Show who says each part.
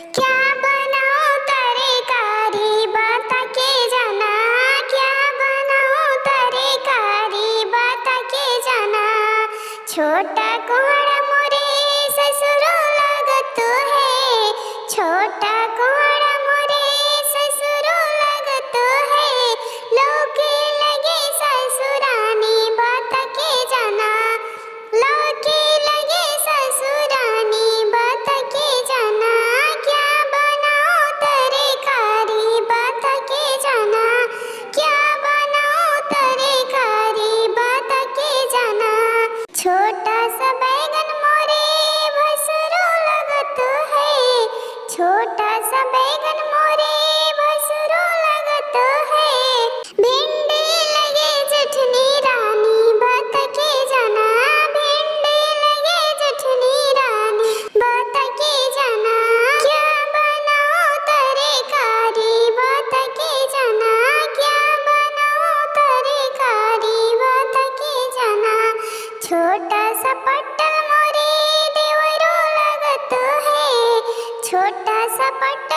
Speaker 1: क्या बनाऊं तरकारी बता के जाना, क्या बनाऊं तरकारी बता के जाना। छोटा कुहड़ा मोरे ससुर लगत है, छोटा कुहड़ा मोरे ससुर लगत है। लौके लगे ससुरानी बता के जाना, लौके लगे ससुरानी बता के जाना। क्या बनाऊं तरकारी बता के जाना, क्या बनाऊं तरकारी बता के जाना। छोटा सा बैगन मोरे भसुरो लगत है, छोटा सा बैगन मोरे भसुरो लगत है। भिंडी लगे चटनी रानी बता के जाना, भिंडी लगे चटनी रानी बता के जाना। क्या बनाऊं तरकारी बता के जाना, क्या बनाऊं तरकारी बता के जाना। छोटा सा पट्टल मोरे देवरो लगत है, छोटा सा पट्टल